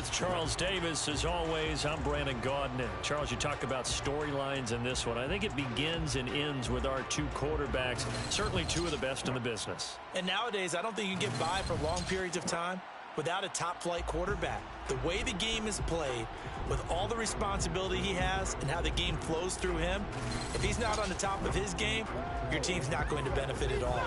with Charles Davis. As always, I'm Brandon Gaudin. Charles, you talk about storylines in this one. I think it begins and ends with our two quarterbacks, certainly two of the best in the business. And nowadays, I don't think you can get by for long periods of time without a top-flight quarterback. The way the game is played, with all the responsibility he has and how the game flows through him, if he's not on the top of his game, your team's not going to benefit at all.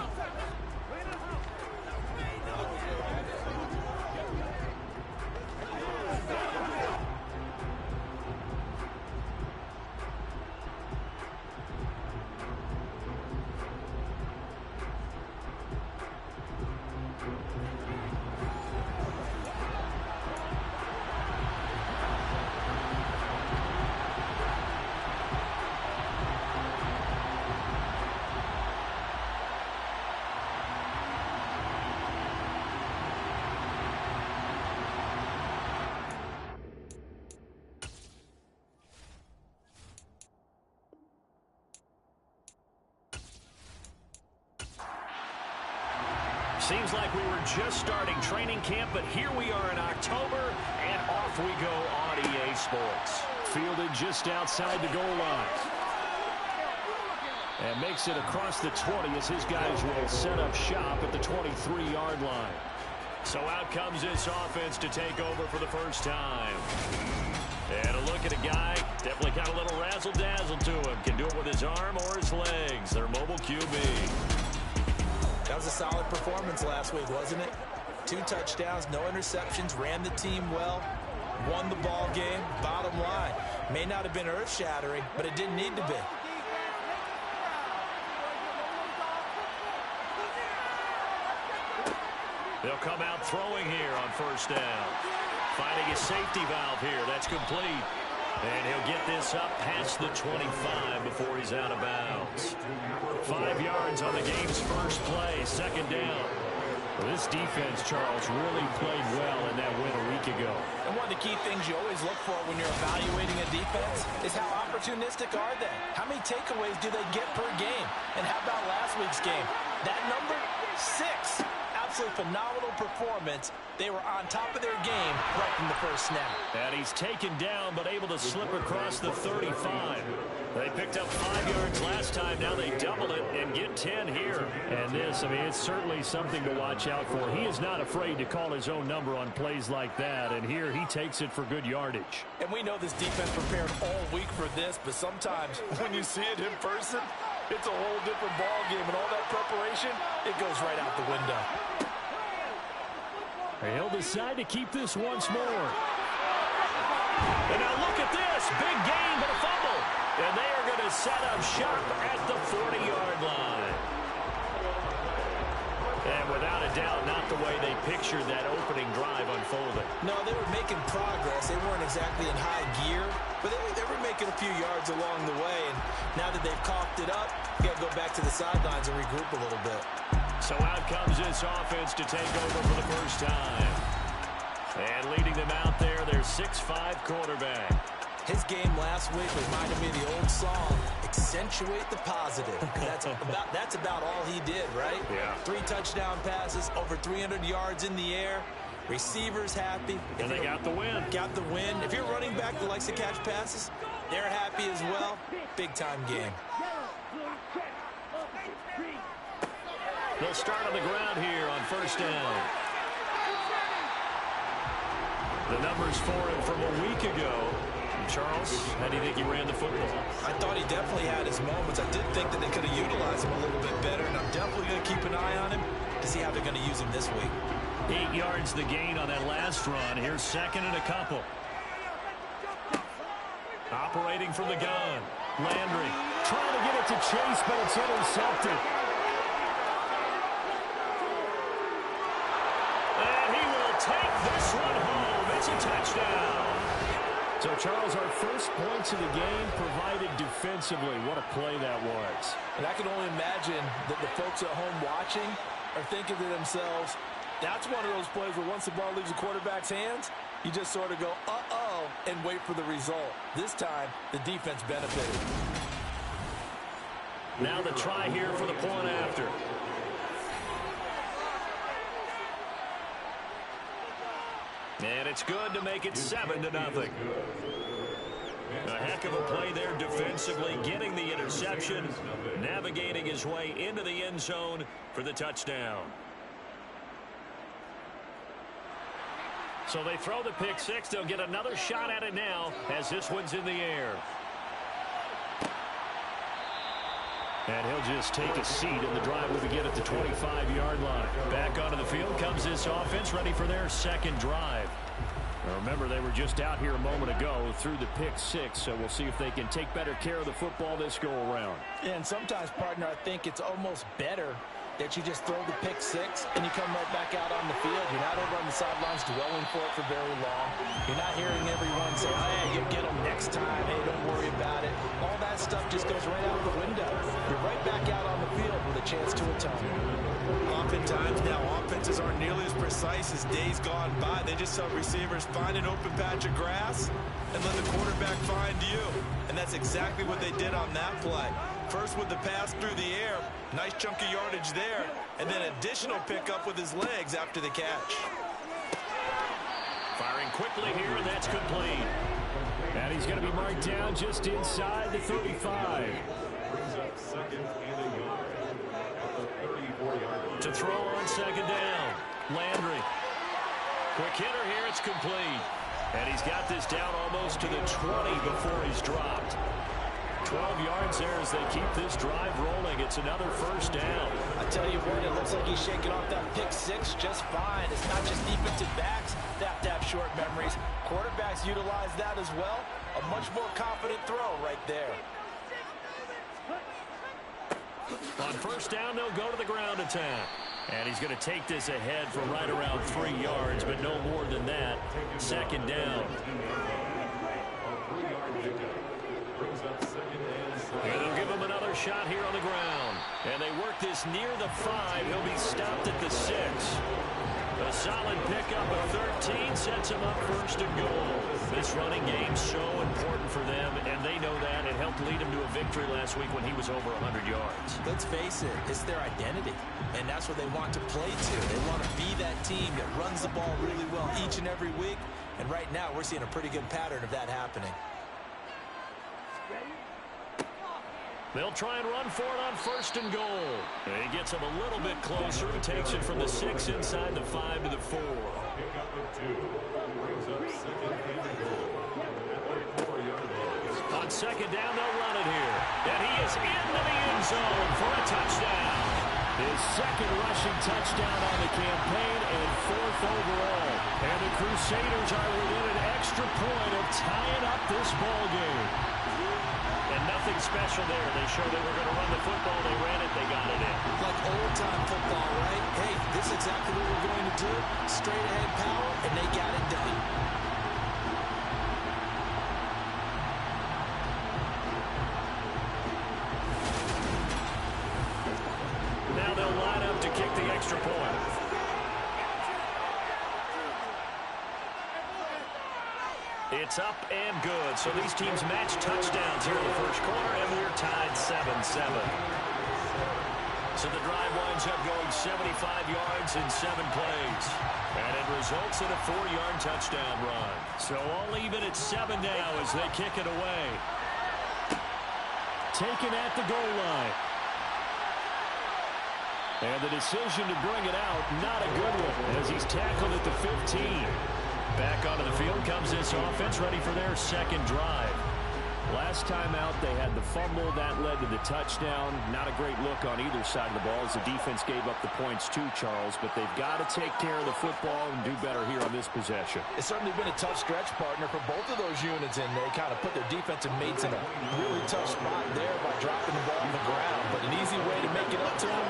Seems like we were just starting training camp, but here we are in October, and off we go on EA Sports. Fielded just outside the goal line. And makes it across the 20 as his guys will set up shop at the 23-yard line. So out comes this offense to take over for the first time. And a look at a guy, definitely got a little razzle-dazzle to him. Can do it with his arm or his legs. Their mobile QB. That was a solid performance last week, wasn't it? 2 touchdowns, no interceptions, ran the team well, won the ball game. Bottom line, may not have been earth-shattering, but it didn't need to be. They'll come out throwing here on first down. Finding his safety valve here. That's complete. And he'll get this up past the 25 before he's out of bounds. 5 yards on the game's first play, second down. Well, this defense, Charles, really played well in that win a week ago. And one of the key things you always look for when you're evaluating a defense is how opportunistic are they? How many takeaways do they get per game? And how about last week's game? That number, 6. Absolutely phenomenal performance. They were on top of their game right from the first snap. And he's taken down but able to slip across the 35. They picked up 5 yards last time. Now they double it and get 10 here. And this, I mean, it's certainly something to watch out for. He is not afraid to call his own number on plays like that. And here he takes it for good yardage. And we know this defense prepared all week for this, but sometimes when you see it in person, it's a whole different ball game. And all that preparation, it goes right out the window. He'll decide to keep this once more. And now look at this. Big gain, but a fumble. And they are going to set up shop at the 40-yard line. And without a doubt, not the way they pictured that opening drive unfolding. No, they were making progress. They weren't exactly in high gear, but they were making a few yards along the way. And now that they've coughed it up, you got to go back to the sidelines and regroup a little bit. So out comes this offense to take over for the first time. And leading them out there, their 6'5" quarterback. His game last week reminded me of the old song, Accentuate the Positive. That's about all he did, right? Yeah. 3 touchdown passes, over 300 yards in the air. Receivers happy. And they got the win. Got the win. If you're running back that likes to catch passes, they're happy as well. Big-time game. They'll start on the ground here on first down. The numbers for him from a week ago. Charles, how do you think he ran the football? I thought he definitely had his moments. I did think that they could have utilized him a little bit better, and I'm definitely going to keep an eye on him to see how they're going to use him this week. 8 yards the gain on that last run. Here's second and a couple. Operating from the gun. Landry trying to get it to Chase, but it's intercepted. Take this one home. It's a touchdown. So, Charles, our first points of the game provided defensively. What a play that was. And I can only imagine that the folks at home watching are thinking to themselves, that's one of those plays where once the ball leaves the quarterback's hands, you just sort of go, uh-oh, and wait for the result. This time, the defense benefited. Now the try here for the point after. And it's good to make it 7-0. A heck of a play there defensively, getting the interception, navigating his way into the end zone for the touchdown. So they throw the pick six. They'll get another shot at it now as this one's in the air. And he'll just take a seat, and the drive will begin at the 25-yard line. Back onto the field comes this offense, ready for their second drive. Now remember, they were just out here a moment ago through the pick six, so we'll see if they can take better care of the football this go-around. Yeah, and sometimes, partner, I think it's almost better that you just throw the pick six and you come right back out on the field. You're not over on the sidelines dwelling for it for very long. You're not hearing everyone say, hey, you'll get them next time. Hey, don't worry about it. All that stuff just goes right out the window. You're right back out on the field with a chance to atone. Oftentimes now, offenses aren't nearly as precise as days gone by. They just help receivers find an open patch of grass and let the quarterback find you. And that's exactly what they did on that play. First with the pass through the air, nice chunk of yardage there, and then additional pickup with his legs after the catch. Firing quickly here, and that's complete. And he's going to be marked down just inside the 35. To throw on second down, Landry. Quick hitter here, it's complete. And he's got this down almost to the 20 before he's dropped. 12 yards there as they keep this drive rolling. It's another first down. I tell you what, it looks like he's shaking off that pick six just fine. It's not just defensive backs that have to have short memories. Quarterbacks utilize that as well. A much more confident throw right there. On first down, they'll go to the ground attack. And he's going to take this ahead for right around 3 yards, but no more than that. Second down. And they'll give him another shot here on the ground. And they work this near the 5. He'll be stopped at the 6. A solid pickup of 13 sets him up first and goal. This running game's so important for them, and they know that. It helped lead him to a victory last week when he was over 100 yards. Let's face it, it's their identity, and that's what they want to play to. They want to be that team that runs the ball really well each and every week, and right now we're seeing a pretty good pattern of that happening. They'll try and run for it on first and goal. And he gets him a little bit closer and takes it from the 6 inside the 5 to the 4. On second down, they'll run it here. And he is into the end zone for a touchdown. His second rushing touchdown on the campaign and 4th overall. And the Crusaders are within an extra point of tying up this ball game. And nothing special there. They showed they were going to run the football. They ran it. They got it in. Like old-time football, right? Hey, this is exactly what we're going to do. Straight-ahead power, and they got it done. Now they'll line up to kick the extra point. It's up and good. So these teams match touchdowns here in the first quarter, and we're tied 7-7. So the drive winds up going 75 yards in 7 plays. And it results in a 4-yard touchdown run. So all even at 7 now as they kick it away. Taken at the goal line. And the decision to bring it out, not a good one, as he's tackled at the 15. Back onto the field comes this offense, ready for their second drive. Last time out, they had the fumble. That led to the touchdown. Not a great look on either side of the ball as the defense gave up the points too, Charles. But they've got to take care of the football and do better here on this possession. It's certainly been a tough stretch, partner, for both of those units, and they kind of put their defensive mates in a really tough spot there by dropping the ball on the ground. But an easy way to make it up to them,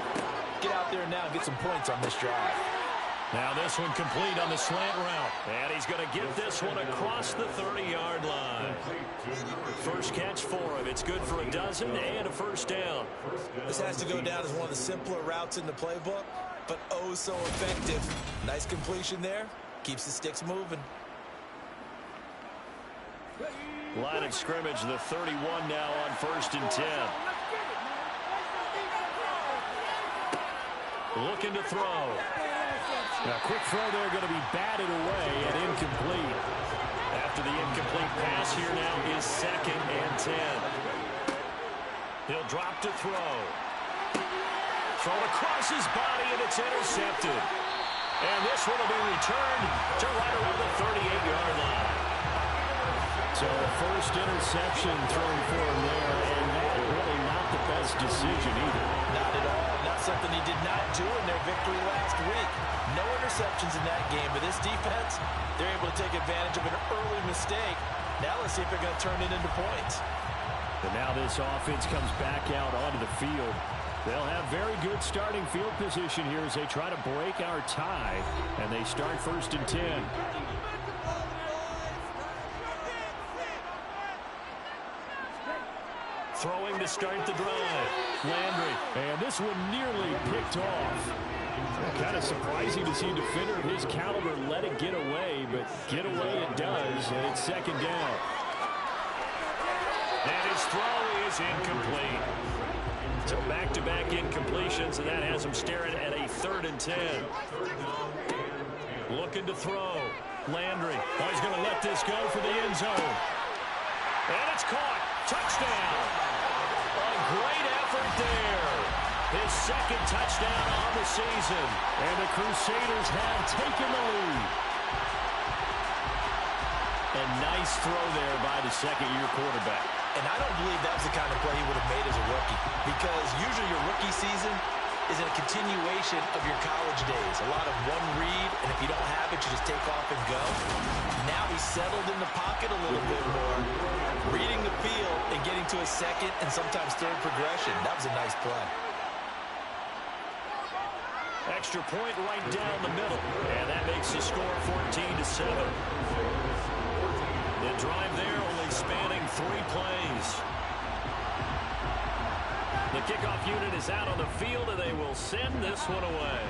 get out there now and get some points on this drive. Now this one complete on the slant route. And he's going to get this one across the 30-yard line. First catch for him. It's good for a dozen and a first down. This has to go down as one of the simpler routes in the playbook, but oh so effective. Nice completion there. Keeps the sticks moving. Line of scrimmage, the 31 now on 1st and 10. Looking to throw. A quick throw there going to be batted away and incomplete. After the incomplete pass, here now is 2nd and 10. He'll drop to throw. Throw across his body, and it's intercepted. And this one will be returned to right around the 38-yard line. So the first interception thrown for him there, and that really not the best decision either. Not at all. Not something he did not do in their victory last week. No interceptions in that game, but this defense, they're able to take advantage of an early mistake. Now let's see if they're going to turn it into points. And now this offense comes back out onto the field. They'll have very good starting field position here as they try to break our tie, and they start 1st and 10. Throwing to start the drive. Landry. And this one nearly picked off. Kind of surprising to see a defender of his caliber let it get away, but get away it does, and it's 2nd down. And his throw is incomplete. So back-to-back incompletions, and that has him staring at a 3rd and 10. Looking to throw. Landry. Oh, he's going to let this go for the end zone. And it's caught. Touchdown. A great effort there. His 2nd touchdown on the season. And the Crusaders have taken the lead. A nice throw there by the 2nd-year quarterback. And I don't believe that was the kind of play he would have made as a rookie, because usually your rookie season is a continuation of your college days. A lot of one read, and if you don't have it, you just take off and go. Now he's settled in the pocket a little bit more, reading the field and getting to a 2nd and sometimes 3rd progression. That was a nice play. Extra point right down the middle, and that makes the score 14-7. The drive there only spanning 3 plays. The kickoff unit is out on the field, and they will send this one away.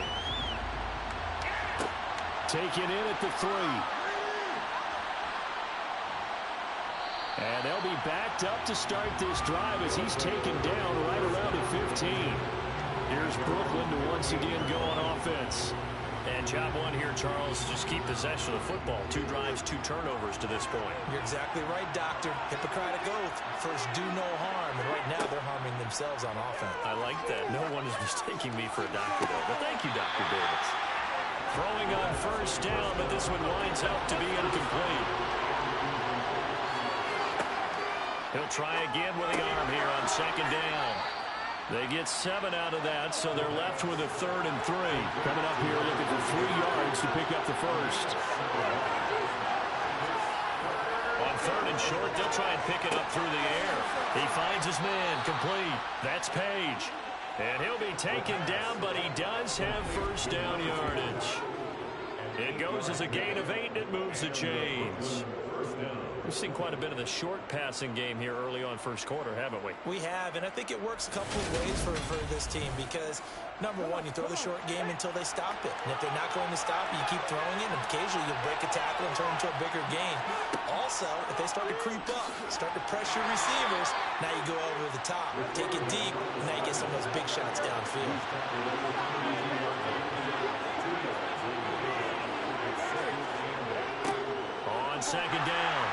Taken in at the 3. And they'll be backed up to start this drive as he's taken down right around the 15. Here's Brooklyn to once again go on offense. And job one here, Charles, just keep possession of the football. 2 drives, 2 turnovers to this point. You're exactly right, Doctor. Hippocratic oath. First, do no harm. And right now, they're harming themselves on offense. I like that. No one is mistaking me for a doctor, though. But thank you, Dr. Davis. Throwing on 1st down, but this one winds up to be incomplete. He'll try again with the arm here on 2nd down. They get 7 out of that, so they're left with a 3rd and 3. Coming up here looking for 3 yards to pick up the 1st. On 3rd and short, they'll try and pick it up through the air. He finds his man, complete. That's Page. And he'll be taken down, but he does have 1st down yardage. It goes as a gain of 8, and it moves the chains. We've seen quite a bit of the short passing game here early on 1st quarter, haven't we? We have, and I think it works a couple of ways for this team because, number one, you throw the short game until they stop it. And if they're not going to stop it, you keep throwing it, and occasionally you'll break a tackle and turn it into a bigger gain. Also, if they start to creep up, start to pressure receivers, now you go over the top, take it deep, and now you get some of those big shots downfield. On 2nd down.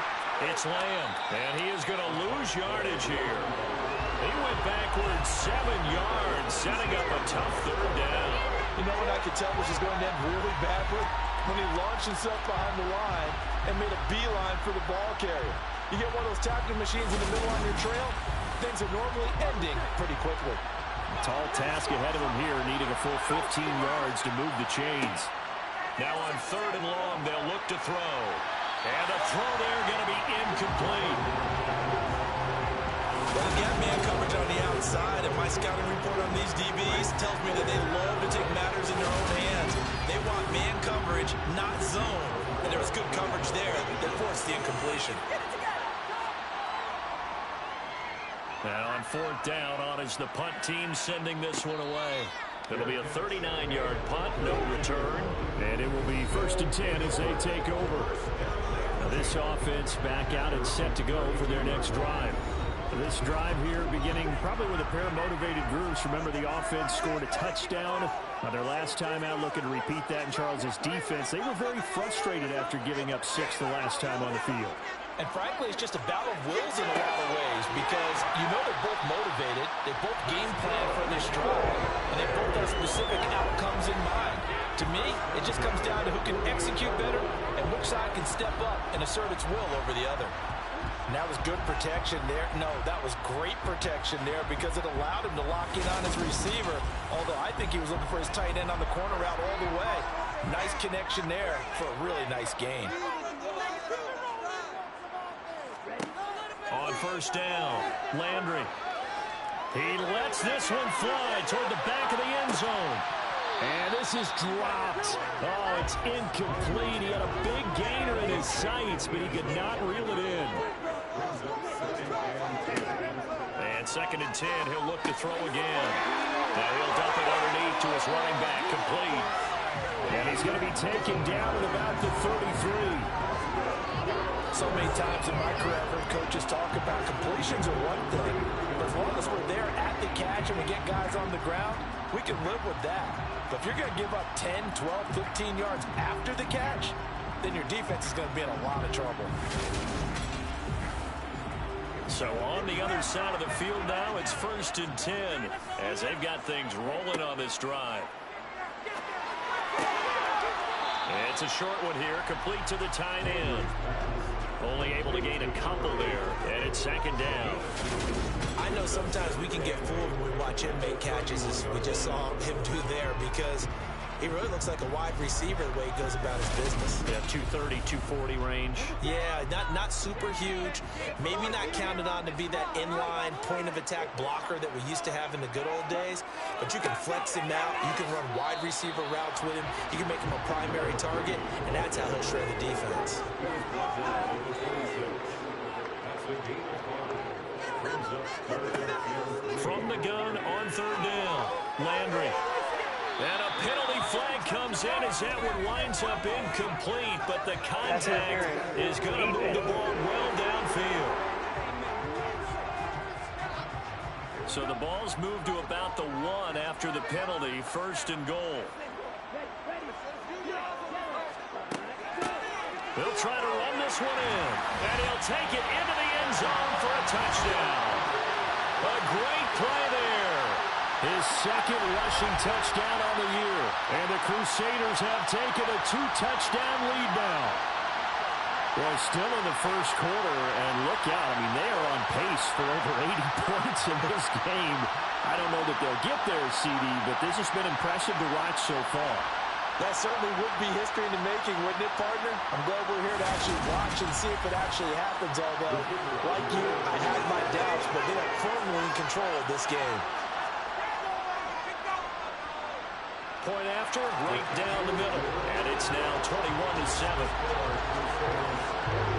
It's Lamb, and he is going to lose yardage here. He went backwards 7 yards, setting up a tough 3rd down. You know what I could tell this is going to end really badly? When he launched himself behind the line and made a beeline for the ball carrier. You get one of those tackling machines in the middle on your trail, things are normally ending pretty quickly. A tall task ahead of him here, needing a full 15 yards to move the chains. Now on 3rd and long, they'll look to throw. And the throw there going to be incomplete. Well, they've got man coverage on the outside, and my scouting report on these DBs tells me that they love to take matters in their own hands. They want man coverage, not zone. And there was good coverage there that forced the incompletion. Now on 4th down, on is the punt team sending this one away. It'll be a 39-yard punt, no return. And it will be 1st and 10 as they take over. Now this offense back out and set to go for their next drive. This drive here beginning probably with a pair of motivated groups. Remember, the offense scored a touchdown on their last time out, looking to repeat that in Charles's defense. They were very frustrated after giving up 6 the last time on the field. And frankly, it's just a battle of wills in a lot of ways because you know they're both motivated, they both game plan for this drive, and they both have specific outcomes in mind. To me, it just comes down to who can execute better and which side can step up and assert its will over the other. And that was good protection there. No, that was great protection there because it allowed him to lock in on his receiver, although I think he was looking for his tight end on the corner route all the way. Nice connection there for a really nice gain. On first down, Landry. He lets this one fly toward the back of the end zone. And this is dropped. Oh, it's incomplete. He had a big gainer in his sights, but he could not reel it in. And 2nd and 10, he'll look to throw again. Now he'll dump it underneath to his running back, complete. And he's going to be taken down at about the 33. So many times in my career, I've heard coaches talk about completions are one thing, but as long as we're there at the catch and we get guys on the ground, we can live with that. But if you're going to give up 10, 12, 15 yards after the catch, then your defense is going to be in a lot of trouble. So on the other side of the field now, it's 1st and 10 as they've got things rolling on this drive. It's a short one here, complete to the tight end. Only able to gain a couple there, and it's 2nd down. I know sometimes we can get fooled when we watch him make catches as we just saw him do there because he really looks like a wide receiver the way he goes about his business. Yeah, 230, 240 range. Yeah, not super huge. Maybe not counted on to be that inline point-of-attack blocker that we used to have in the good old days. But you can flex him out. You can run wide receiver routes with him. You can make him a primary target, and that's how he'll shred the defense. From the gun on 3rd down, Landry. And a penalty flag comes in as that one winds up incomplete, but the contact is going to move the ball well downfield. So the ball's moved to about the 1 after the penalty, 1st and goal. He'll try to run this one in, and he'll take it into the end zone for a touchdown. A great play there. His 2nd rushing touchdown on the year. And the Crusaders have taken a 2-touchdown lead now. Well, still in the 1st quarter, and look out. I mean, they are on pace for over 80 points in this game. I don't know that they'll get there, CD, but this has been impressive to watch so far. That certainly would be history in the making, wouldn't it, partner? I'm glad we're here to actually watch and see if it actually happens, although, like you, I had my doubts, but they are firmly in control of this game. Point after, right down the middle, and it's now 21-7.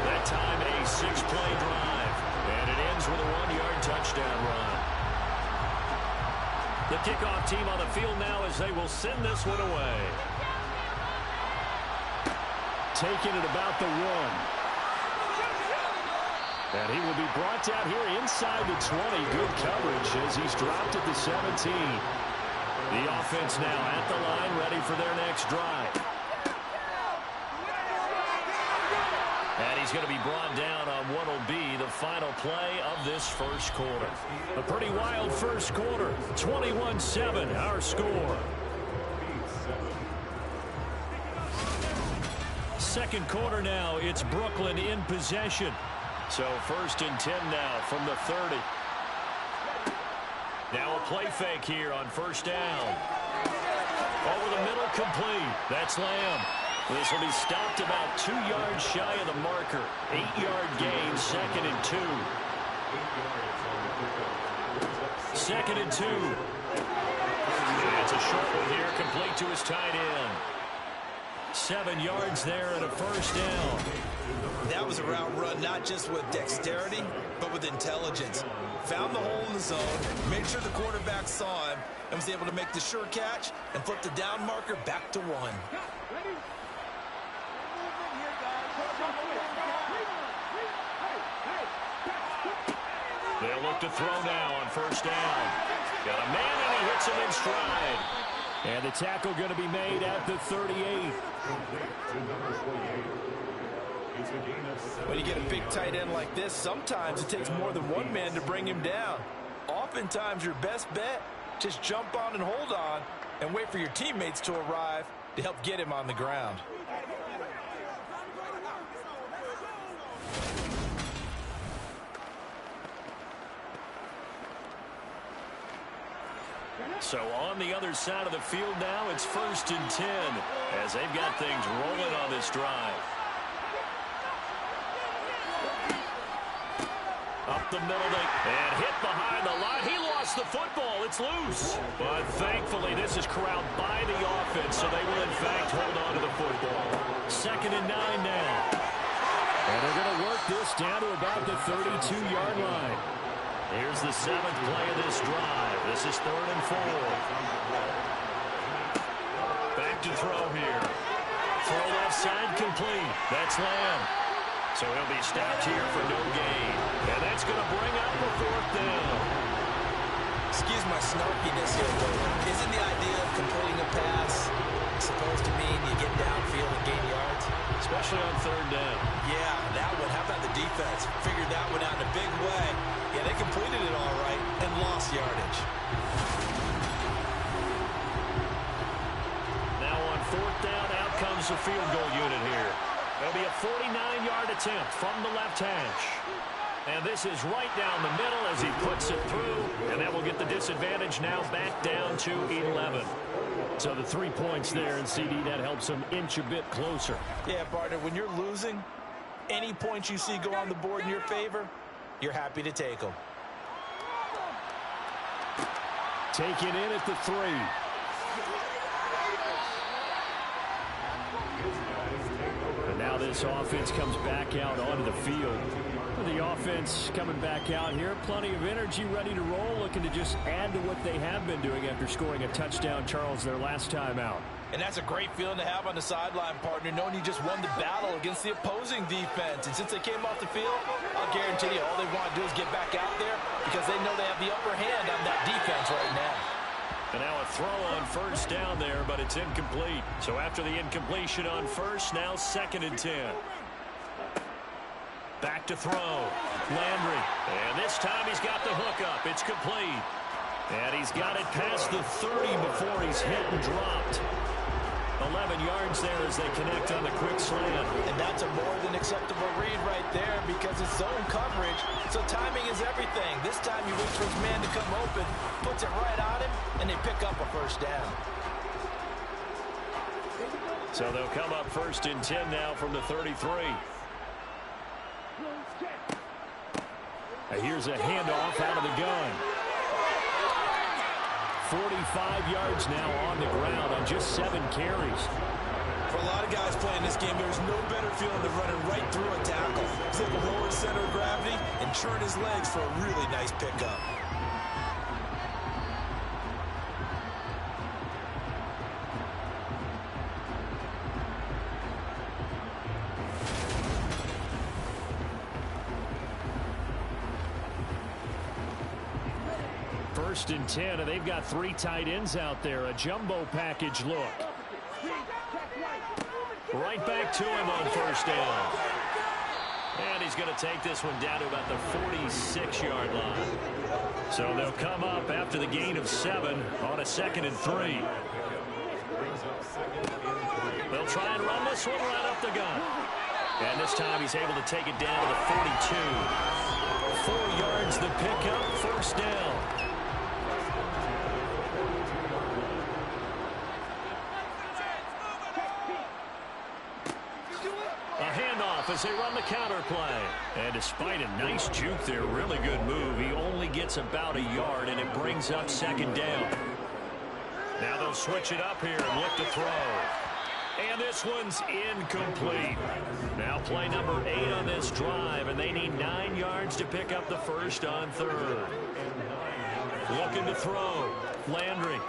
That time a 6-play drive, and it ends with a 1-yard touchdown run. The kickoff team on the field now as they will send this one away. Taking it about the 1. And he will be brought down here inside the 20. Good coverage as he's dropped at the 17. The offense now at the line, ready for their next drive. And he's going to be brought down on what will be the final play of this 1st quarter. A pretty wild 1st quarter. 21-7, our score. 2nd quarter now, it's Brooklyn in possession. So 1st and 10 now from the 30. Now a play fake here on 1st down. Over the middle, complete. That's Lamb. This will be stopped about 2 yards shy of the marker. 8-yard gain, 2nd and 2. 2nd and 2. It's a short one here, complete to his tight end. 7 yards there and a 1st down. That was a route run not just with dexterity, but with intelligence. Found the hole in the zone, made sure the quarterback saw him, and was able to make the sure catch and flip the down marker back to 1. They'll look to throw now on first down. Got a man, and he hits him in stride. And the tackle going to be made at the 38. When you get a big tight end like this, sometimes it takes more than one man to bring him down. Oftentimes, your best bet, just jump on and hold on and wait for your teammates to arrive to help get him on the ground. So on the other side of the field now, it's 1st and 10 as they've got things rolling on this drive. Up the middle, and hit behind the line. He lost the football. It's loose. But thankfully, this is corralled by the offense, so they will, in fact, hold on to the football. 2nd and 9 now. And they're going to work this down to about the 32-yard line. Here's the 7th play of this drive. This is 3rd and 4. Back to throw here. Throw left side complete. That's Lamb. So he'll be stopped here for no gain. And that's going to bring up a 4th down. Excuse my snarkiness here, but isn't the idea of completing a pass supposed to mean you get downfield and gain yards? Especially on 3rd down. Yeah, that one. How about the defense? Figured that one out in a big way. Yeah, they completed it all right and lost yardage. Now on 4th down, out comes the field goal unit here. It'll be a 49-yard attempt from the left hash. And this is right down the middle as he puts it through. And that will get the disadvantage now back down to 11. So the 3 points there, and CD, that helps them inch a bit closer. Yeah, partner, when you're losing, any points you see go on the board in your favor, you're happy to take them. Taken in at the 3. And now this offense comes back out onto the field. The offense coming back out here. Plenty of energy, ready to roll, looking to just add to what they have been doing after scoring a touchdown, Charles, their last time out. And that's a great feeling to have on the sideline, partner, knowing you just won the battle against the opposing defense. And since they came off the field, I'll guarantee you all they want to do is get back out there because they know they have the upper hand on that defense right now. And now a throw on 1st down there, but it's incomplete. So after the incompletion on 1st, now 2nd and 10. Back to throw. Landry. And this time he's got the hook up. It's complete. And he's got it past the 30 before he's hit and dropped. 11 yards there as they connect on the quick slant. And that's a more than acceptable read right there because it's zone coverage, so timing is everything. This time he waits for his man to come open, puts it right on him, and they pick up a 1st down. So they'll come up 1st and 10 now from the 33. Here's a handoff out of the gun. 45 yards now on the ground on just 7 carries. For a lot of guys playing this game, there's no better feeling than running right through a tackle. He's able to lower his center of gravity and churn his legs for a really nice pickup. First and 10, and they've got 3 tight ends out there. A jumbo package look. Right back to him on 1st down. And he's going to take this one down to about the 46-yard line. So they'll come up after the gain of 7 on a 2nd and 3. They'll try and run this one right up the gun. And this time he's able to take it down to the 42. 4 yards the pickup, 1st down. As they run the counter play. And despite a nice juke there, really good move, he only gets about a yard, and it brings up 2nd down. Now they'll switch it up here and look to throw. And this one's incomplete. Now play number 8 on this drive, and they need 9 yards to pick up the 1st on 3rd. Looking to throw. Landry.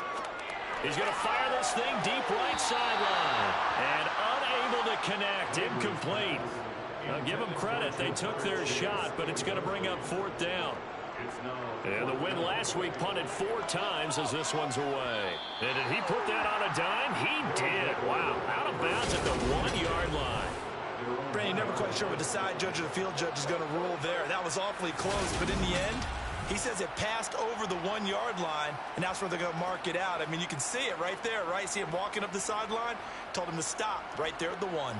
He's going to fire this thing deep right sideline. And unable to connect. Incomplete. Now give them credit. They took their shot, but it's going to bring up 4th down. And the win last week punted 4 times as this one's away. And did he put that on a dime? He did. Wow. Out of bounds at the 1-yard line. Brandon, you're never quite sure what the side judge or the field judge is going to rule there. That was awfully close, but in the end, he says it passed over the 1-yard line, and that's where they're going to mark it out. I mean, you can see it right there, right? See him walking up the sideline? Told him to stop right there at the 1.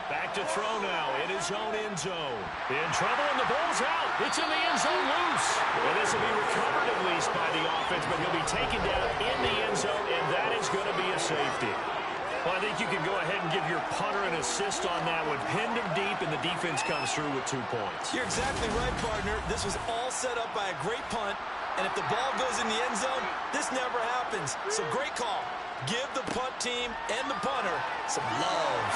Back to throw now in his own end zone. In trouble, and the ball's out. It's in the end zone loose. And this will be recovered at least by the offense, but he'll be taken down in the end zone, and that is going to be a safety. Well, I think you can go ahead and give your punter an assist on that one. Pinned him deep, and the defense comes through with 2 points. You're exactly right, partner. This was all set up by a great punt, and if the ball goes in the end zone, this never happens. So great call. Give the punt team and the punter some love.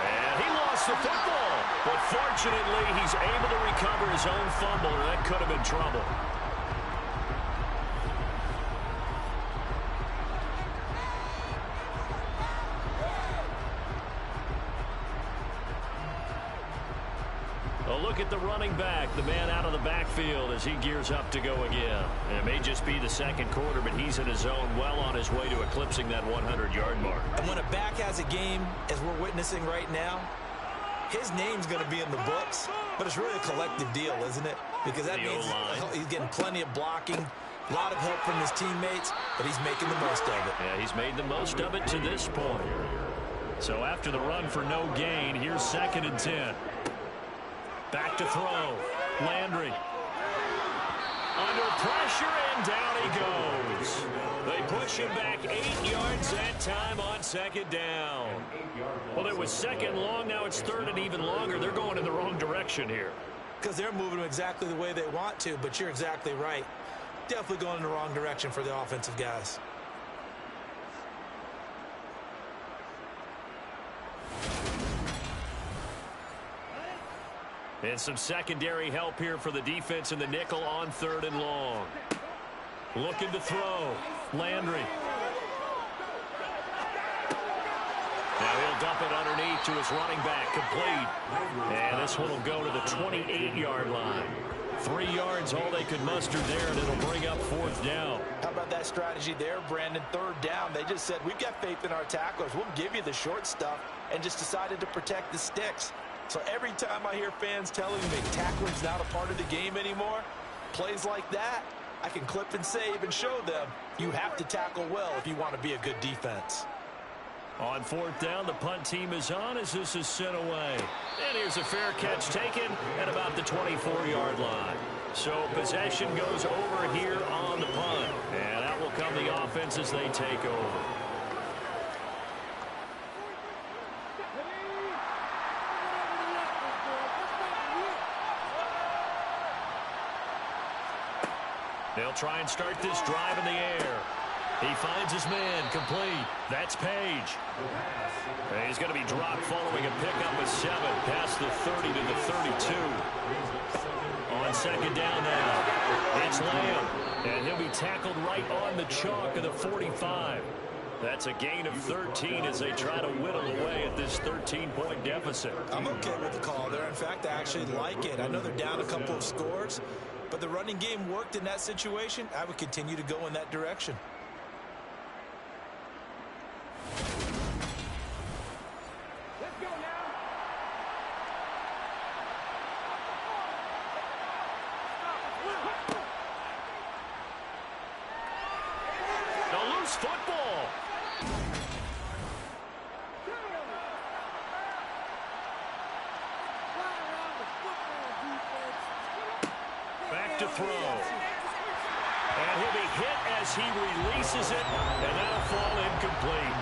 And he lost the football, but fortunately, he's able to recover his own fumble, or that could have been trouble. A look at the running back, the man out of the backfield as he gears up to go again. And it may just be the second quarter, but he's in his zone, well on his way to eclipsing that 100-yard mark. And when a back has a game, as we're witnessing right now, his name's going to be in the books, but it's really a collective deal, isn't it? Because that means he's getting plenty of blocking, a lot of help from his teammates, but he's making the most of it. Yeah, he's made the most of it to this point. So after the run for no gain, here's 2nd and 10. Back to throw. Landry. Under pressure, and down he goes. They push him back 8 yards that time on 2nd down. Well, it was 2nd long. Now it's 3rd and even longer. They're going in the wrong direction here. Because they're moving exactly the way they want to, but you're exactly right. Definitely going in the wrong direction for the offensive guys. And some secondary help here for the defense in the nickel on 3rd and long. Looking to throw. Landry. Now he'll dump it underneath to his running back. Complete. And this one will go to the 28-yard line. 3 yards, all they could muster there, and it'll bring up 4th down. How about that strategy there, Brandon? 3rd down. They just said, we've got faith in our tacklers. We'll give you the short stuff, and just decided to protect the sticks. So every time I hear fans telling me tackling's not a part of the game anymore, plays like that, I can clip and save and show them you have to tackle well if you want to be a good defense. On 4th down, the punt team is on as this is sent away. And here's a fair catch taken at about the 24-yard line. So possession goes over here on the punt. And that will come the offense as they take over. They'll try and start this drive in the air. He finds his man, complete. That's Page. And he's going to be dropped following a pickup of 7 past the 30 to the 32. On 2nd down now, it's Lamb. And he'll be tackled right on the chalk of the 45. That's a gain of 13 as they try to whittle away at this 13-point deficit. I'm okay with the call there. In fact, I actually like it. I know they're down a couple of scores, but the running game worked in that situation. I would continue to go in that direction. Let's go now. A loose football. Back to throw. And he'll be hit as he releases it, and that'll fall incomplete.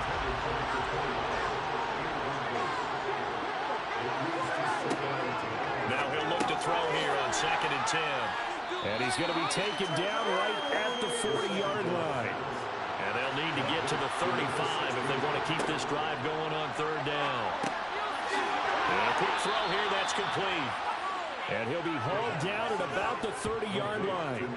Now he'll look to throw here on 2nd and 10. And he's going to be taken down right at the 40-yard line. And they'll need to get to the 35 if they want to keep this drive going on 3rd down. And a quick throw here, that's complete. And he'll be hauled down at about the 30-yard line.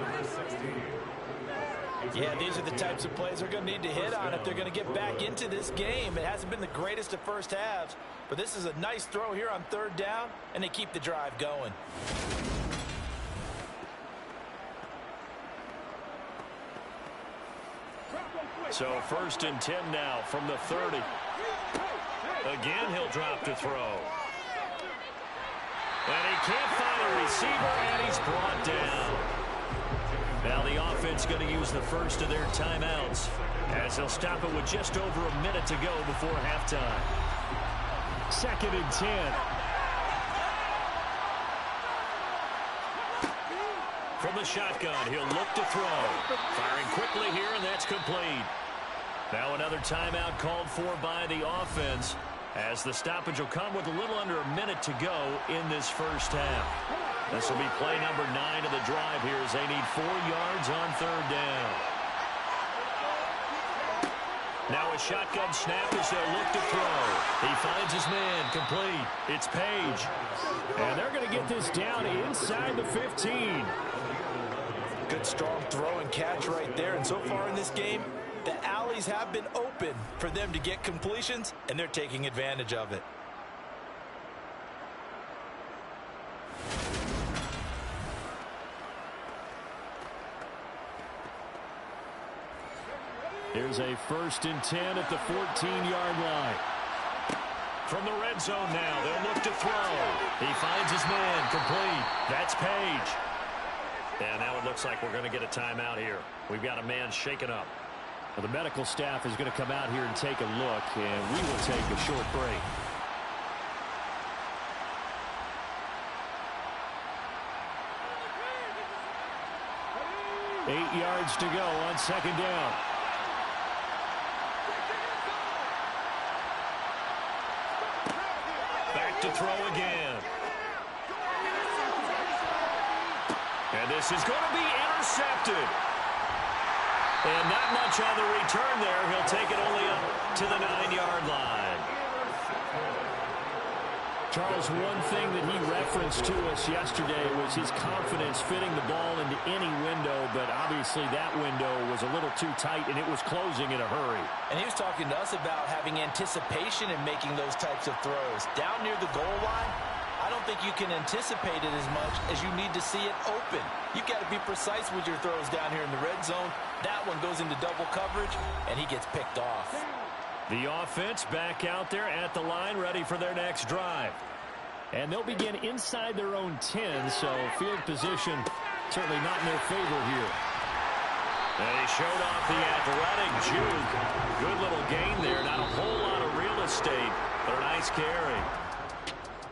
Yeah, these are the types of plays they're going to need to hit on if they're going to get back into this game. It hasn't been the greatest of first halves, but this is a nice throw here on third down, and they keep the drive going. So 1st and 10 now from the 30. Again, he'll drop to throw. And he can't find a receiver, and he's brought down. Now the offense going to use the first of their timeouts as they'll stop it with just over a minute to go before halftime. 2nd and 10. From the shotgun, he'll look to throw. Firing quickly here, and that's complete. Now another timeout called for by the offense as the stoppage will come with a little under a minute to go in this first half. This will be play number 9 of the drive here as they need 4 yards on third down. Now a shotgun snap as they'll look to throw. He finds his man, complete. It's Page. And they're going to get this down inside the 15. Good strong throw and catch right there. And so far in this game, the alleys have been open for them to get completions, and they're taking advantage of it. Here's a 1st and 10 at the 14-yard line. From the red zone now, they'll look to throw. He finds his man, complete. That's Page. And now it looks like we're going to get a timeout here. We've got a man shaken up. Well, the medical staff is going to come out here and take a look, and we will take a short break. Eight yards to go on 2nd down. Back to throw again. And this is going to be intercepted. And not much on the return there. He'll take it only up to the 9-yard line. Charles, one thing that he referenced to us yesterday was his confidence fitting the ball into any window, but obviously that window was a little too tight, and it was closing in a hurry. And he was talking to us about having anticipation in making those types of throws. Down near the goal line, I don't think you can anticipate it as much as you need to see it open. You've got to be precise with your throws down here in the red zone. That one goes into double coverage, and he gets picked off. The offense back out there at the line, ready for their next drive. And they'll begin inside their own 10, so field position certainly not in their favor here. And he showed off the athletic juke. Good little gain there. Not a whole lot of real estate, but a nice carry.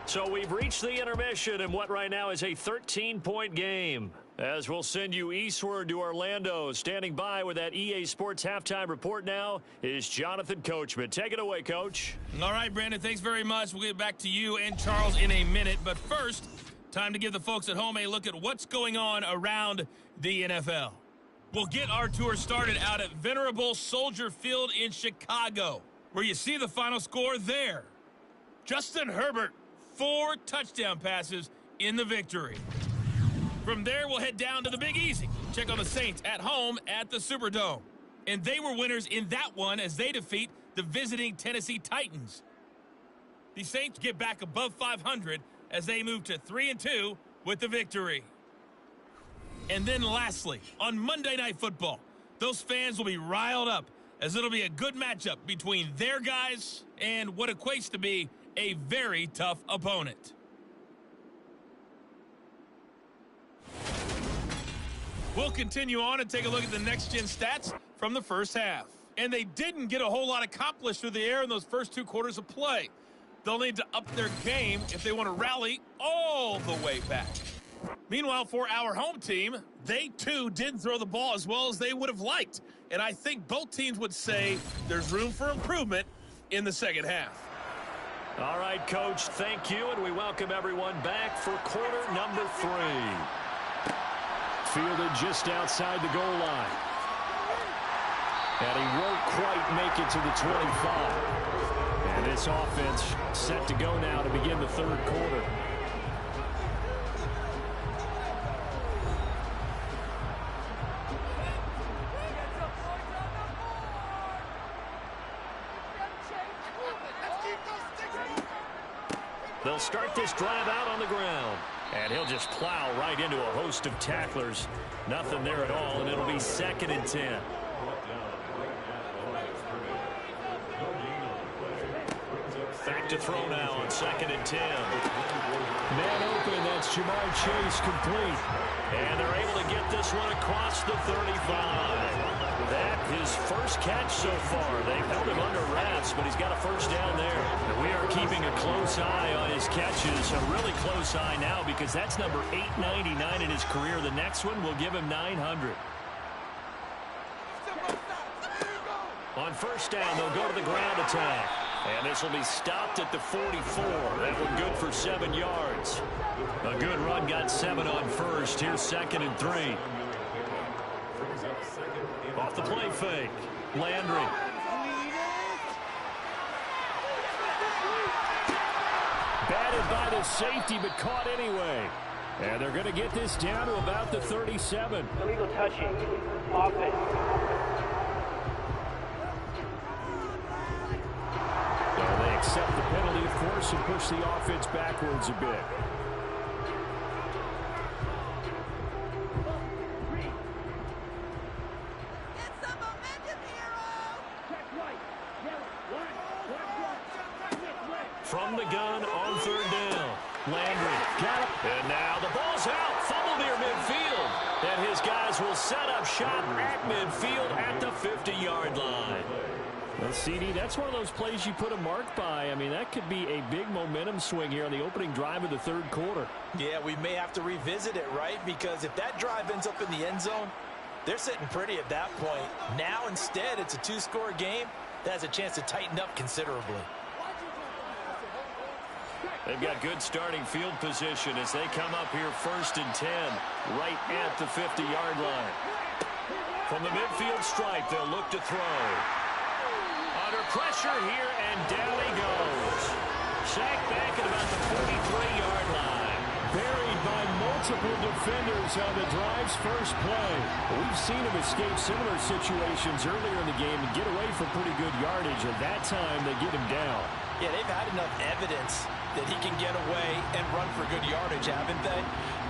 So we've reached the intermission in what right now is a 13-point game. As we'll send you eastward to Orlando. Standing by with that EA Sports halftime report now is Jonathan Coachman. Take it away, Coach. All right, Brandon, thanks very much. We'll get back to you and Charles in a minute. But first, time to give the folks at home a look at what's going on around the NFL. We'll get our tour started out at Venerable Soldier Field in Chicago, where you see the final score there. Justin Herbert, 4 touchdown passes in the victory. From there, we'll head down to the Big Easy. Check on the Saints at home at the Superdome. And they were winners in that one as they defeat the visiting Tennessee Titans. The Saints get back above 500 as they move to 3-2 with the victory. And then lastly, on Monday Night Football, those fans will be riled up as it'll be a good matchup between their guys and what equates to be a very tough opponent. We'll continue on and take a look at the next-gen stats from the first half. And they didn't get a whole lot accomplished through the air in those first 2 quarters of play. They'll need to up their game if they want to rally all the way back. Meanwhile, for our home team, they too didn't throw the ball as well as they would have liked. And I think both teams would say there's room for improvement in the second half. All right, Coach, thank you, and we welcome everyone back for quarter number 3. Fielded just outside the goal line. And he won't quite make it to the 25. And this offense set to go now to begin the third quarter. start this drive out on the ground. And he'll just plow right into a host of tacklers. Nothing there at all, and it'll be 2nd and 10. Back to throw now on 2nd and 10. Man open, that's Jamar Chase, complete. And they're able to get this one across the 35. That his first catch so far. They've held him under wraps, but he's got a first down there. And we are keeping a close eye on his catches, a really close eye now because that's number 899 in his career. The next one will give him 900. On first down, they'll go to the ground attack. And this will be stopped at the 44. That one good for 7 yards. A good run, got 7 on first. Here's 2nd and 3. Off the play fake. Landry. Batted by the safety, but caught anyway. And they're going to get this down to about the 37. Illegal touching. Offense. They accept the penalty, of course, and push the offense backwards a bit. From the gun on 3rd down. Landry got it. And now the ball's out. Fumble near midfield. And his guys will set up shop at midfield at the 50-yard line. Well, CD, that's one of those plays you put a mark by. I mean, that could be a big momentum swing here on the opening drive of the 3rd quarter. Yeah, we may have to revisit it, right? Because if that drive ends up in the end zone, they're sitting pretty at that point. Now, instead, it's a 2-score game that has a chance to tighten up considerably. They've got good starting field position as they come up here 1st and 10, right at the 50-yard line. From the midfield stripe, they'll look to throw. Under pressure here, and down he goes. Sacked back at about the 43-yard line. Buried by multiple defenders on the drive's first play. We've seen him escape similar situations earlier in the game and get away from pretty good yardage, and that time they get him down. Yeah, they've had enough evidence that he can get away and run for good yardage, haven't they?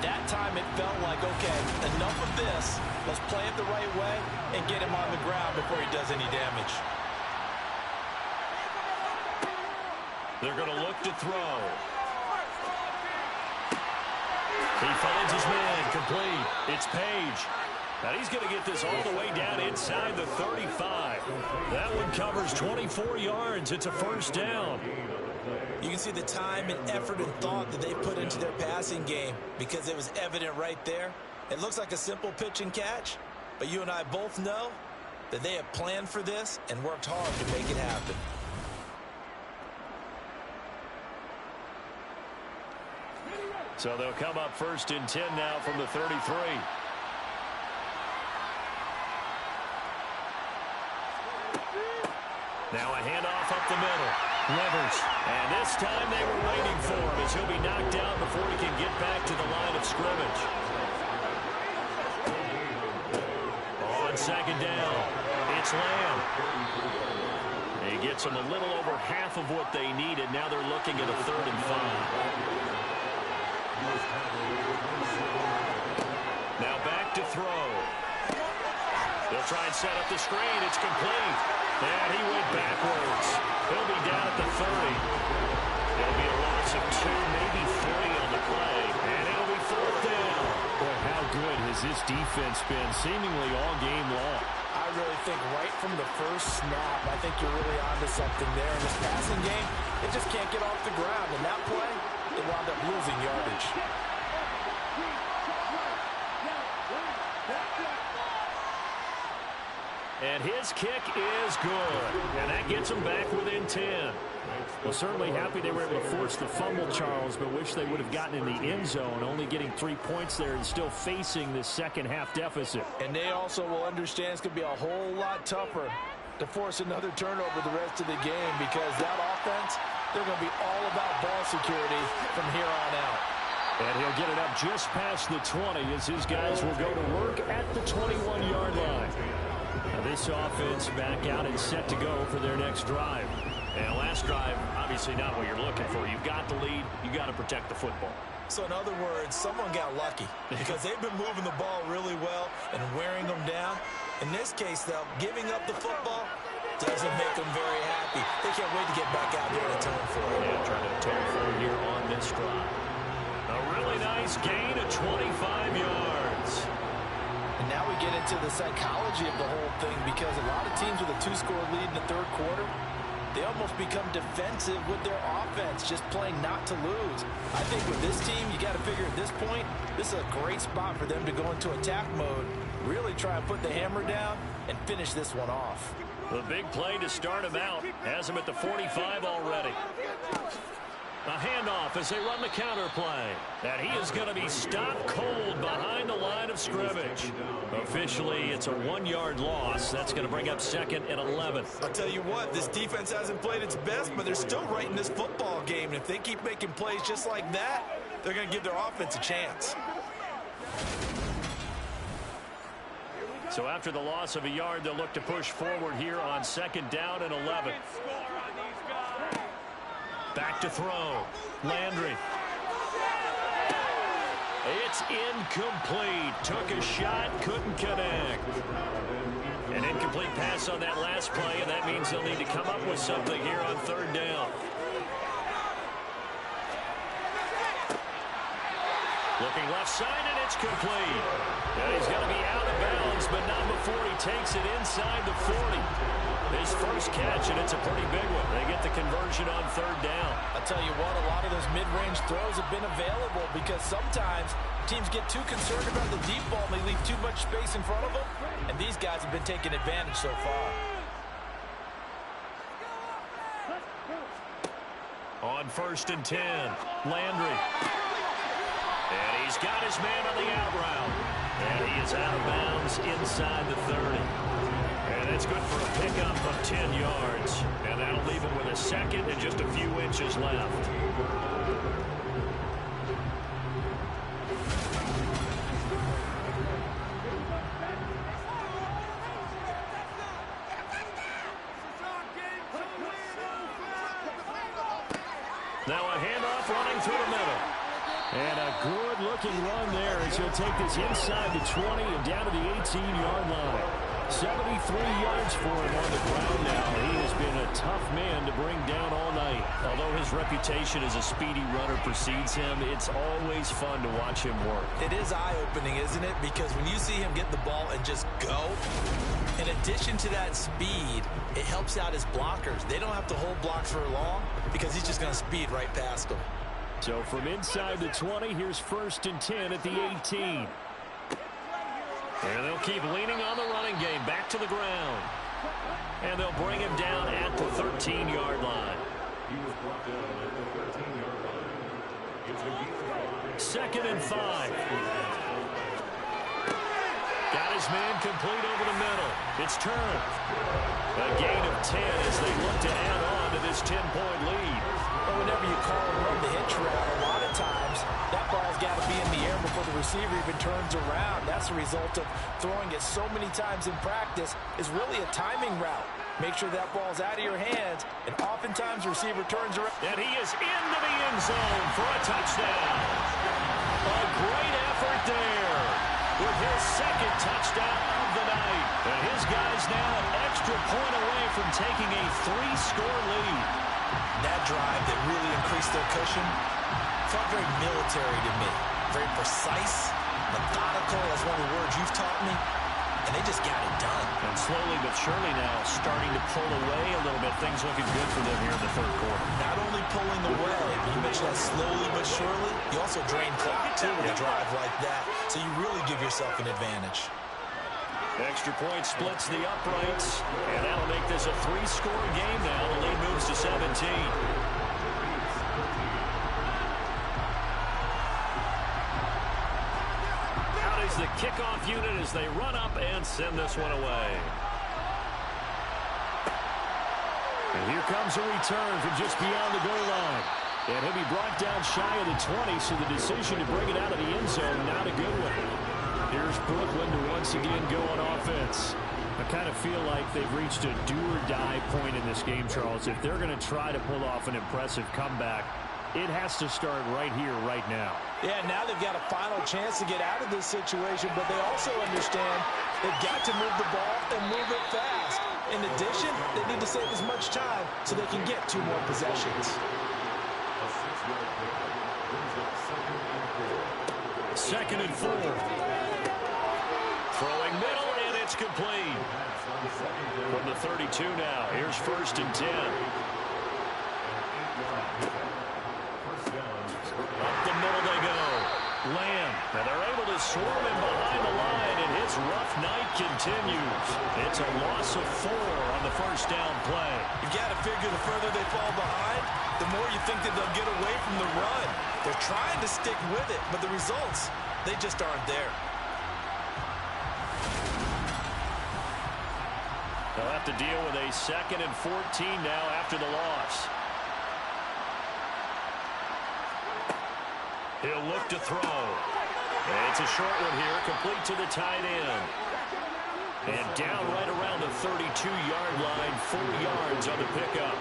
That time it felt like, okay, enough of this. Let's play it the right way and get him on the ground before he does any damage. They're going to look to throw. He finds his man, complete. It's Page. Now he's going to get this all the way down inside the 35. That one covers 24 yards. It's a first down. You can see the time and effort and thought that they put into their passing game because it was evident right there. It looks like a simple pitch and catch, but you and I both know that they have planned for this and worked hard to make it happen. So they'll come up 1st and 10 now from the 33. Now a handoff up the middle. Rivers. And this time they were waiting for him as he'll be knocked out before he can get back to the line of scrimmage. On 2nd down, it's Lamb. He gets them a little over half of what they needed. Now they're looking at a 3rd and 5. Now back to throw. They'll try and set up the screen. It's complete. And he went backwards. He'll be down at the 30. There'll be a loss of 2, maybe 3 on the play. And it'll be 4th down. Boy, how good has this defense been seemingly all game long? I really think right from the first snap, I think you're really onto something there. In this passing game, it just can't get off the ground. And that play, they wound up losing yardage. And his kick is good. And that gets him back within 10. Well, certainly happy they were able to force the fumble, Charles, but wish they would have gotten in the end zone, only getting 3 points there and still facing this second-half deficit. And they also will understand it's going to be a whole lot tougher to force another turnover the rest of the game because that offense, they're going to be all about ball security from here on out. And he'll get it up just past the 20 as his guys will go to work at the 21-yard line. Now this offense back out and set to go for their next drive. And last drive, obviously not what you're looking for. You've got the lead. You've got to protect the football. So in other words, someone got lucky because they've been moving the ball really well and wearing them down. In this case, though, giving up the football doesn't make them very happy. They can't wait to get back out there and atone for it. Yeah, trying to atone for it here on this drive. A really nice gain of 25 yards. And now we get into the psychology of the whole thing because a lot of teams with a 2-score lead in the third quarter, they almost become defensive with their offense, just playing not to lose. I think with this team, you got to figure at this point, this is a great spot for them to go into attack mode, really try and put the hammer down and finish this one off. The big play to start him out has him at the 45 already. A handoff as they run the counter play. And he is going to be stopped cold behind the line of scrimmage. Officially, it's a 1-yard loss. That's going to bring up 2nd and 11. I'll tell you what, this defense hasn't played its best, but they're still right in this football game. And if they keep making plays just like that, they're going to give their offense a chance. So after the loss of a yard, they'll look to push forward here on 2nd down and 11. Back to throw. Landry. It's incomplete. Took a shot, couldn't connect. An incomplete pass on that last play, and that means they'll need to come up with something here on 3rd down. Looking left side, and it's complete. And he's going to be out of bounds, but not before he takes it inside the 40. His first catch, and it's a pretty big one. They get the conversion on 3rd down. I'll tell you what, a lot of those mid-range throws have been available because sometimes teams get too concerned about the deep ball and they leave too much space in front of them, and these guys have been taking advantage so far. On 1st and 10, Landry. And he's got his man on the out route. And he is out of bounds inside the 30. And it's good for a pickup of 10 yards. And that'll leave him with a 2nd and just a few inches left. Now a handoff running through the middle. And a good-looking run there as he'll take this inside the 20 and down to the 18-yard line. 73 yards for him on the ground now. He has been a tough man to bring down all night. Although his reputation as a speedy runner precedes him, it's always fun to watch him work. It is eye-opening, isn't it? Because when you see him get the ball and just go, in addition to that speed, it helps out his blockers. They don't have to hold blocks for long because he's just going to speed right past them. So from inside the 20, here's 1st and 10 at the 18. And they'll keep leaning on the running game back to the ground. And they'll bring him down at the 13-yard line. 2nd and 5. Got his man complete over the middle. It's turned. A gain of 10 as they look to add on to this 10-point lead. Well, whenever you call and run the hitch route, a lot of times that ball's got to be in the air before the receiver even turns around. That's the result of throwing it so many times in practice. Is really a timing route. Make sure that ball's out of your hands, and oftentimes the receiver turns around. And he is into the end zone for a touchdown. A great effort there with his 2nd touchdown of the night. And his guys now an extra point away from taking a 3-score lead. That drive that really increased their cushion felt very military to me. Very precise, methodical, that's one of the words you've taught me. And they just got it done. And slowly but surely now starting to pull away a little bit. Things looking good for them here in the 3rd quarter. Not only pulling away, but you mentioned that slowly but surely, you also drain clock too with a drive like that. So you really give yourself an advantage. Extra point splits the uprights, and that'll make this a 3-score game now. The lead moves to 17. Out is the kickoff unit as they run up and send this one away. And here comes a return from just beyond the goal line. And he'll be brought down shy of the 20, so the decision to bring it out of the end zone, not a good one. Here's Brooklyn to once again go on offense. I kind of feel like they've reached a do-or-die point in this game, Charles. If they're going to try to pull off an impressive comeback, it has to start right here, right now. Yeah, now they've got a final chance to get out of this situation, but they also understand they've got to move the ball and move it fast. In addition, they need to save as much time so they can get 2 more possessions. Second and 4. Throwing middle, and it's complete. From the 32 now, here's 1st and 10. Up the middle they go. Lamb, and they're able to swarm him behind the line, and his rough night continues. It's a loss of 4 on the 1st down play. You've got to figure the further they fall behind, the more you think that they'll get away from the run. They're trying to stick with it, but the results, they just aren't there. They'll have to deal with a 2nd and 14 now after the loss. He'll look to throw. And it's a short one here, complete to the tight end. And down right around the 32-yard line, 4 yards on the pickup.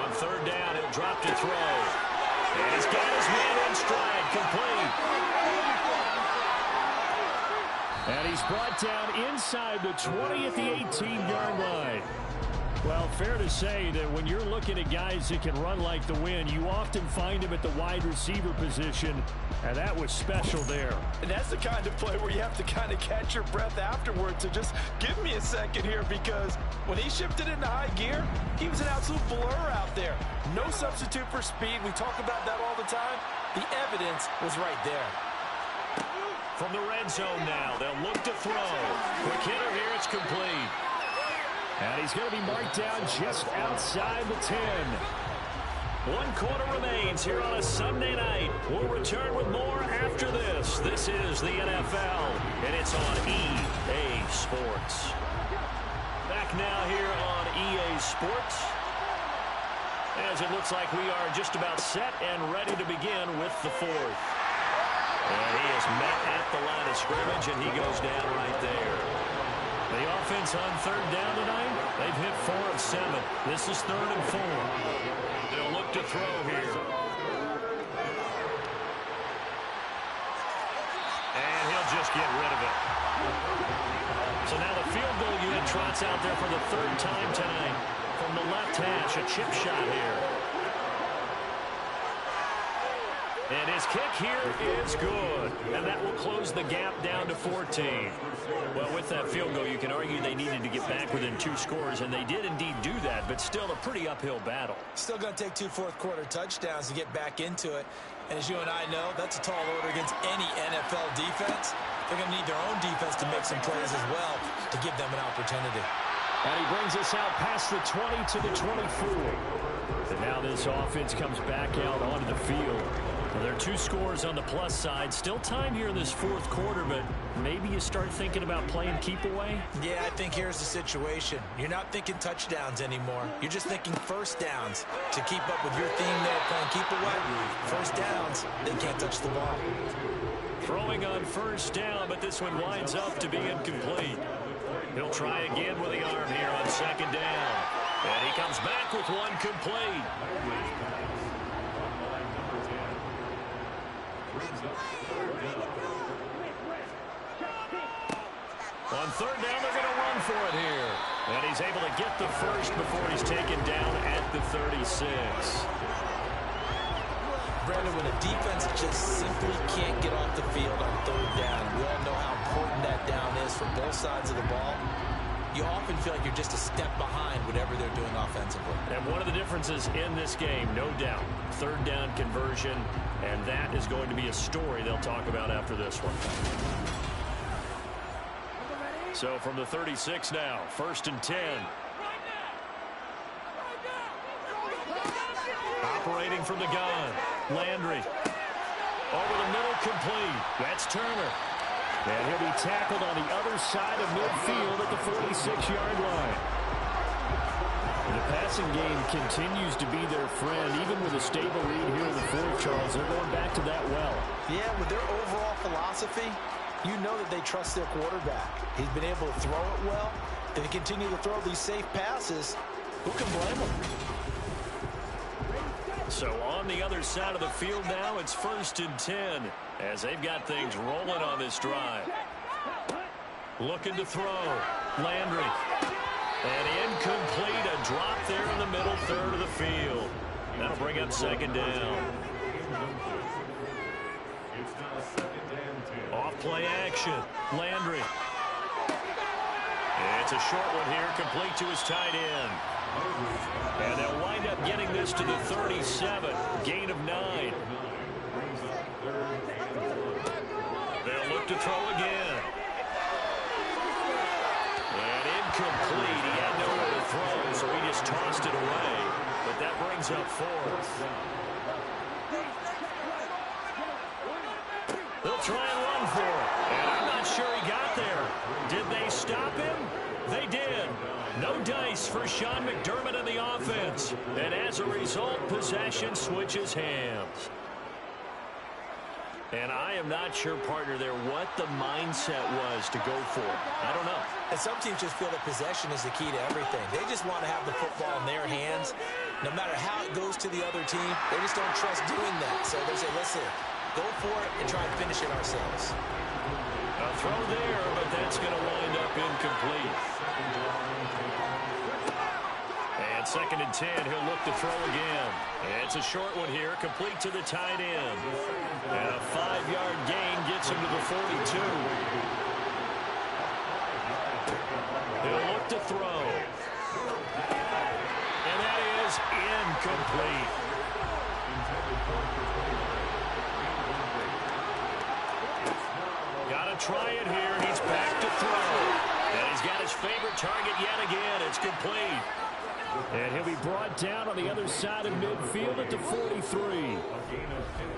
On 3rd down, he'll drop to throw. And he's got his man in stride, complete. And he's brought down inside the 20 at the 18-yard line. Well, fair to say that when you're looking at guys that can run like the wind, you often find them at the wide receiver position, and that was special there. And that's the kind of play where you have to kind of catch your breath afterwards. So just give me a second here, because when he shifted into high gear, he was an absolute blur out there. No substitute for speed. We talk about that all the time. The evidence was right there. From the red zone now, they'll look to throw. Quick hitter here, it's complete. And he's going to be marked down just outside the 10. 1 quarter remains here on a Sunday night. We'll return with more after this. This is the NFL, and it's on EA Sports. Back now here on EA Sports, as it looks like we are just about set and ready to begin with the 4th. And he is met at the line of scrimmage, and he goes down right there. The offense on 3rd down tonight, they've hit 4 of 7. This is 3rd and 4. They'll look to throw here. And he'll just get rid of it. So now the field goal unit trots out there for the 3rd time tonight. From the left hash, a chip shot here. And his kick here is good. And that will close the gap down to 14. Well, with that field goal, you can argue they needed to get back within 2 scores, and they did indeed do that, but still a pretty uphill battle. Still going to take 2 fourth-quarter touchdowns to get back into it. And as you and I know, that's a tall order against any NFL defense. They're going to need their own defense to make some plays as well to give them an opportunity. And he brings us out past the 20 to the 24. And now this offense comes back out onto the field. Well, there are 2 scores on the plus side. Still time here in this 4th quarter, but maybe you start thinking about playing keep away? Yeah, I think here's the situation. You're not thinking touchdowns anymore. You're just thinking 1st downs. To keep up with your theme there, playing keep away, 1st downs, they can't touch the ball. Throwing on 1st down, but this one winds up to be incomplete. He'll try again with the arm here on 2nd down. And he comes back with one complete. On 3rd down, they're going to run for it here. And he's able to get the first before he's taken down at the 36. Brandon, when a defense just simply can't get off the field on 3rd down, we all know how important that down is for both sides of the ball. You often feel like you're just a step behind whatever they're doing offensively. And one of the differences in this game, no doubt, 3rd down conversion, and that is going to be a story they'll talk about after this one. So from the 36 now, 1st and 10. Operating from the gun, Landry. Over the middle, complete. That's Turner. And he'll be tackled on the other side of midfield at the 46-yard line. The passing game continues to be their friend, even with a stable lead here in the 4th, Charles. They're going back to that well. Yeah, with their overall philosophy, You know that they trust their quarterback. He's been able to throw it well. If they continue to throw these safe passes, who can blame them? So on the other side of the field now, it's 1st and 10 as they've got things rolling on this drive. Looking to throw. Landry. And incomplete. A drop there in the middle third of the field. That'll bring up 2nd down. Off play action. Landry. It's a short one here, complete to his tight end. And they'll wind up getting this to the 37, gain of 9. They'll look to throw again. And incomplete. He had nowhere to throw, so he just tossed it away. But that brings up 4th. They'll try and run for it. And I'm not sure he got there. Did they stop him? They did. No dice for Sean McDermott in the offense. And as a result, possession switches hands. And I am not sure, partner, there what the mindset was to go for it. I don't know. And some teams just feel that possession is the key to everything. They just want to have the football in their hands. No matter how it goes to the other team, they just don't trust doing that. So they say, listen, go for it and try and finish it ourselves. A throw there, but that's going to wind up incomplete. And 2nd and 10, he'll look to throw again. It's a short one here, complete to the tight end. And a 5-yard gain gets him to the 42. He'll look to throw. And that is incomplete. Got to try it here. He's back to throw. And he's got his favorite target yet again. It's complete. And he'll be brought down on the other side of midfield at the 43.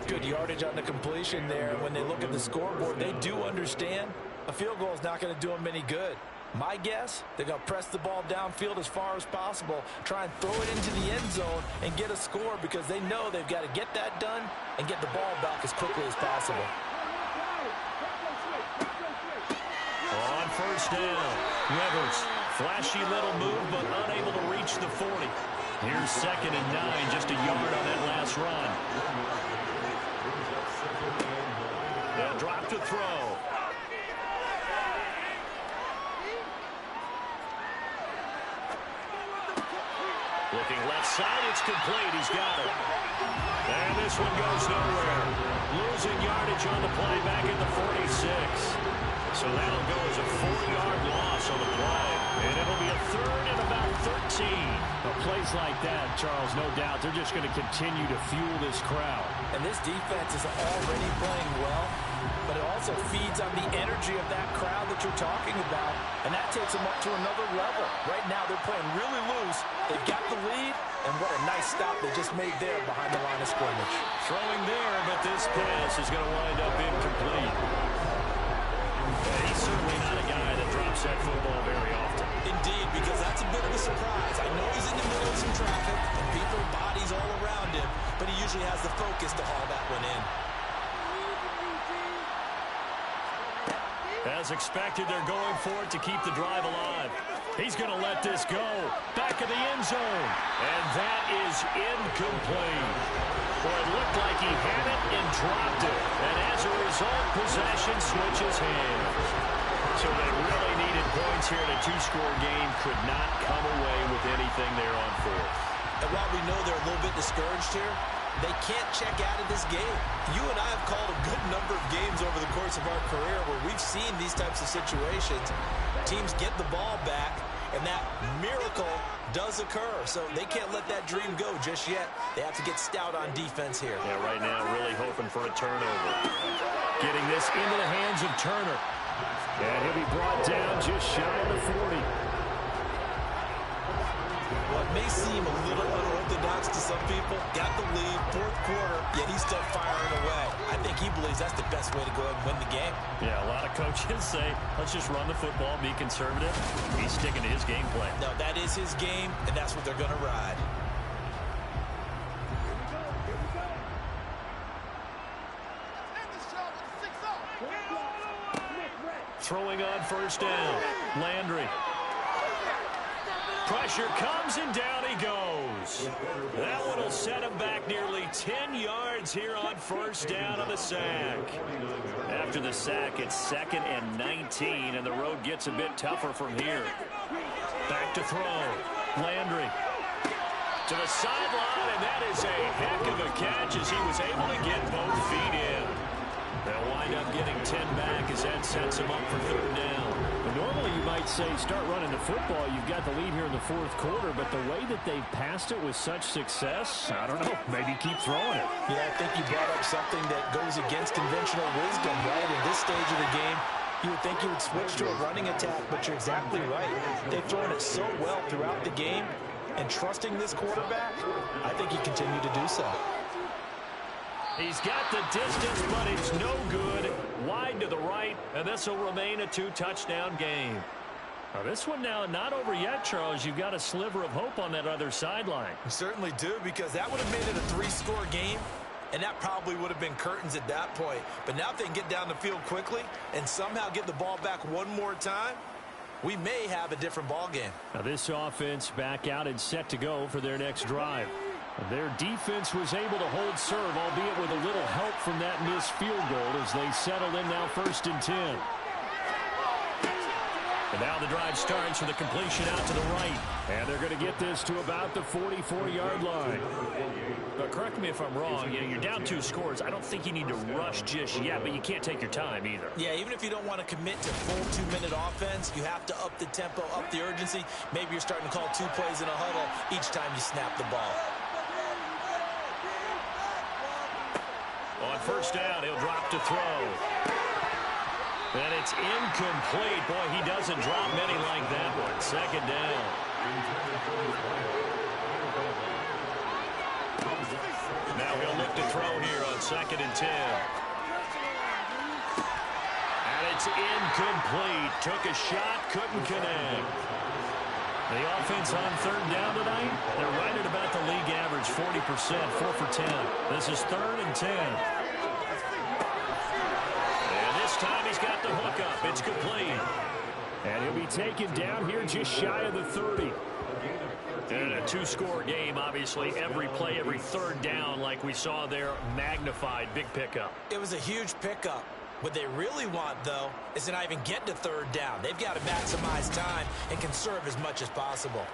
Good yardage on the completion there. When they look at the scoreboard, they do understand a field goal is not going to do them any good. My guess, they're going to press the ball downfield as far as possible, try and throw it into the end zone and get a score because they know they've got to get that done and get the ball back as quickly as possible. On 1st down, Rivers. Flashy little move, but unable to reach the 40. Here's 2nd and 9, just a yard on that last run. They'll drop to throw. Looking left side, it's complete. He's got it. And this one goes nowhere. Losing yardage on the play back at the 46. So that'll go as a 4-yard loss on the play. And it'll be a 3rd and about 13. Well, plays like that, Charles, no doubt, they're just going to continue to fuel this crowd. And this defense is already playing well, but it also feeds on the energy of that crowd that you're talking about, and that takes them up to another level. Right now, they're playing really loose. They've got the lead, and what a nice stop they just made there behind the line of scrimmage. Throwing there, but this pass is going to wind up incomplete. He's certainly not a guy that drops that football very often. Indeed, because that's a bit of a surprise. I know he's in the middle of some traffic, and people, bodies all around him, but he usually has the focus to haul that one in. As expected, they're going for it to keep the drive alive. He's going to let this go. Back of the end zone. And that is incomplete. Boy, it looked like he had it and dropped it. And as a result, possession switches hands. So they really needed points here in a 2-score game. Could not come away with anything there on 4th. And while we know they're a little bit discouraged here, they can't check out of this game. You and I have called a good number of games over the course of our career where we've seen these types of situations. Teams get the ball back, and that miracle does occur. So they can't let that dream go just yet. They have to get stout on defense here. Yeah, right now really hoping for a turnover. Getting this into the hands of Turner. And he'll be brought down just shy of the 40. What may seem a little unorthodox to some people, got the lead, 4th quarter, yet he's still firing away. I think he believes that's the best way to go ahead and win the game. Yeah, a lot of coaches say, let's just run the football, be conservative. He's sticking to his game plan. No, that is his game, and that's what they're going to ride. throwing on first down. Landry. Pressure comes, and down he goes. That one will set him back nearly 10 yards here on first down on the sack. After the sack, it's 2nd and 19, and the road gets a bit tougher from here. Back to throw. Landry. To the sideline, and that is a heck of a catch as he was able to get both feet in. They'll wind up getting 10 back as that sets him up for 3rd down. Normally you might say start running the football. You've got the lead here in the 4th quarter, but the way that they've passed it with such success, I don't know, maybe keep throwing it. Yeah, I think you brought up something that goes against conventional wisdom, right? In this stage of the game, you would think you would switch to a running attack, but you're exactly right. They've thrown it so well throughout the game, and trusting this quarterback, I think you continue to do so. He's got the distance, but it's no good. Wide to the right, and this will remain a 2-touchdown game. Now this one now not over yet, Charles. You've got a sliver of hope on that other sideline. You certainly do, because that would have made it a 3-score game, and that probably would have been curtains at that point. But now if they can get down the field quickly and somehow get the ball back one more time, we may have a different ball game. Now this offense back out and set to go for their next drive. Their defense was able to hold serve, albeit with a little help from that missed field goal as they settled in now 1st and 10. And now the drive starts with a completion out to the right. And they're going to get this to about the 44-yard line. But correct me if I'm wrong. You're down 2 scores. I don't think you need to rush just yet, but you can't take your time either. Yeah, even if you don't want to commit to full 2-minute offense, you have to up the tempo, up the urgency. Maybe you're starting to call 2 plays in a huddle each time you snap the ball. On first down, he'll drop to throw. And it's incomplete. Boy, he doesn't drop many like that one. 2nd down. Now he'll look to throw here on 2nd and 10. And it's incomplete. Took a shot, couldn't connect. The offense on 3rd down tonight, they're right at about the league average, 40%, 4 for 10. This is 3rd and 10. And this time he's got the hook up. It's complete. And he'll be taken down here just shy of the 30. And a 2-score game, obviously. Every play, every 3rd down, like we saw there, magnified. Big pickup. It was a huge pickup. What they really want, though, is to not even get to 3rd down. They've got to maximize time and conserve as much as possible.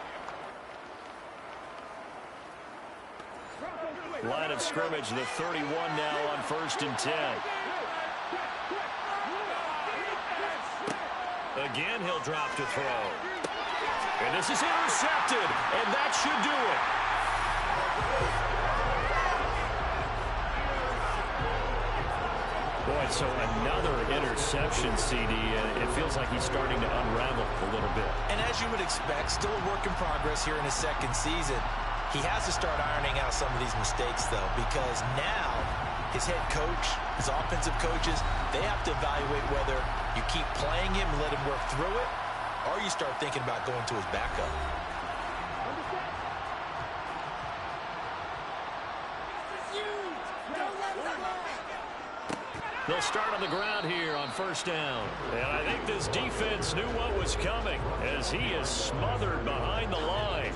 Line of scrimmage, the 31 now on 1st and 10. Again, he'll drop to throw. And this is intercepted, and that should do it. Boy, so another interception, CD, and it feels like he's starting to unravel a little bit. And as you would expect, still a work in progress here in his 2nd season. He has to start ironing out some of these mistakes, though, because now his head coach, his offensive coaches, they have to evaluate whether you keep playing him and let him work through it, or you start thinking about going to his backup. They'll start on the ground here on 1st down. And I think this defense knew what was coming as he is smothered behind the line.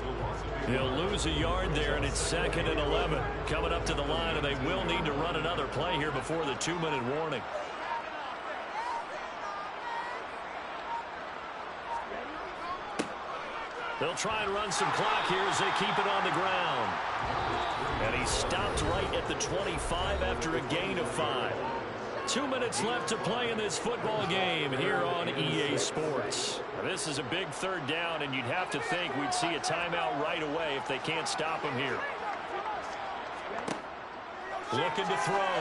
He'll lose a yard there, and it's 2nd and 11. Coming up to the line, and they will need to run another play here before the 2-minute warning. They'll try and run some clock here as they keep it on the ground. And he stopped right at the 25 after a gain of 5. 2 minutes left to play in this football game here on EA Sports. Now, this is a big 3rd down, and you'd have to think we'd see a timeout right away if they can't stop him here. Looking to throw.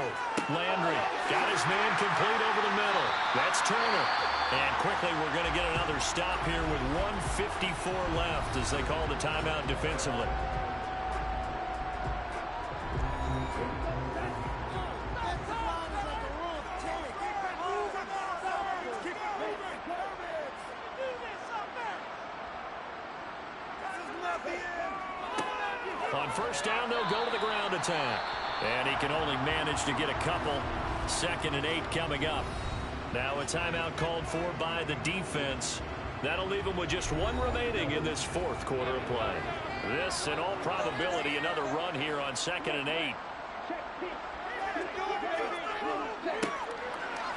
Landry got his man complete over the middle. That's Turner. And quickly we're going to get another stop here with 1:54 left as they call the timeout defensively. On 1st down, they'll go to the ground attack. And he can only manage to get a couple. 2nd and 8 coming up. Now a timeout called for by the defense. That'll leave them with just one remaining in this fourth quarter of play. This, in all probability, another run here on 2nd and 8.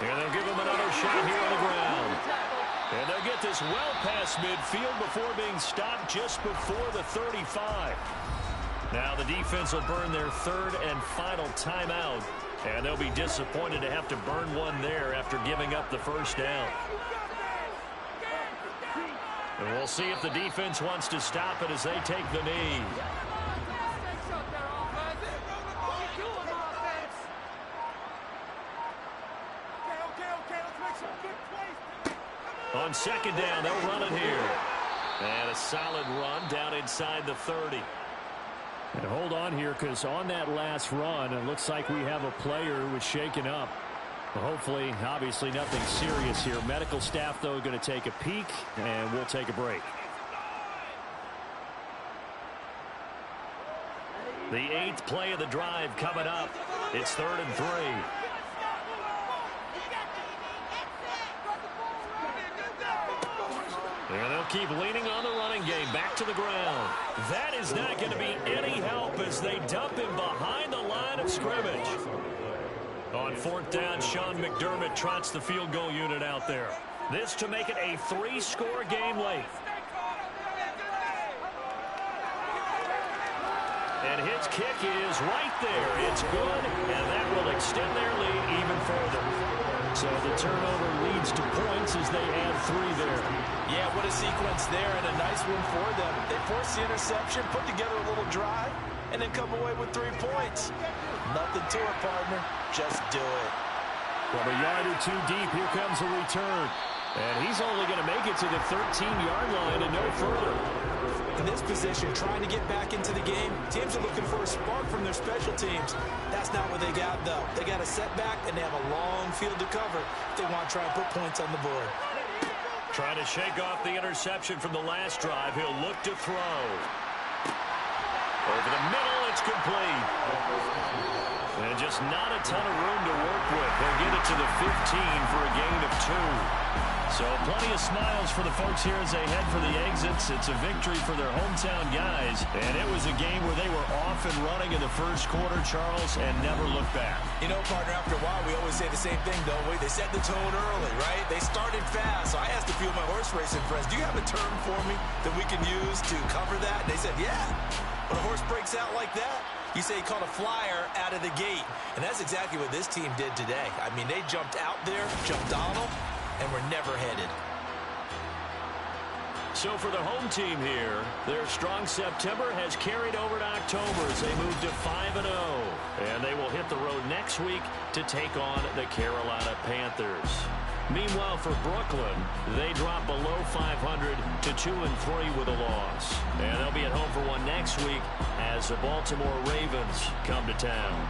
And they'll give him another shot here on the ground. And they'll get this well past midfield before being stopped just before the 35. Now the defense will burn their third and final timeout. And they'll be disappointed to have to burn one there after giving up the first down. And we'll see if the defense wants to stop it as they take the knee. On 2nd down, they'll run it here. And a solid run down inside the 30. And hold on here, because on that last run, it looks like we have a player who was shaken up. Well, hopefully, obviously, nothing serious here. Medical staff, though, going to take a peek, and we'll take a break. The 8th play of the drive coming up. It's 3rd and 3. And they'll keep leaning on the running game. Back to the ground. That is not going to be any help as they dump him behind the line of scrimmage. On 4th down, Sean McDermott trots the field goal unit out there. This to make it a 3-score game late. And his kick is right there. It's good, and that will extend their lead even further. So the turnover leads to points as they add 3 there. Yeah, what a sequence there, and a nice one for them. They force the interception, put together a little drive, and then come away with 3 points. Nothing to it, partner. Just do it. From a yard or 2 deep, here comes a return. And he's only going to make it to the 13-yard line and no further. In this position, trying to get back into the game, teams are looking for a spark from their special teams. That's not what they got, though. They got a setback, and they have a long field to cover if they want to try and put points on the board. Trying to shake off the interception from the last drive. He'll look to throw. Over the middle, it's complete. And just not a ton of room to work with. They'll get it to the 15 for a gain of 2. So plenty of smiles for the folks here as they head for the exits. It's a victory for their hometown guys. And it was a game where they were off and running in the first quarter, Charles, and never looked back. You know, partner, after a while, we always say the same thing, don't we? They set the tone early, right? They started fast. So I asked a few of my horse racing friends, do you have a term for me that we can use to cover that? And they said, yeah. When a horse breaks out like that, you say he caught a flyer out of the gate. And that's exactly what this team did today. I mean, they jumped out there, jumped on them, and were never headed. So for the home team here, their strong September has carried over to October as they move to 5-0. And they will hit the road next week to take on the Carolina Panthers. Meanwhile, for Brooklyn, they drop below 500 to 2-3 with a loss. And they'll be at home for one next week as the Baltimore Ravens come to town.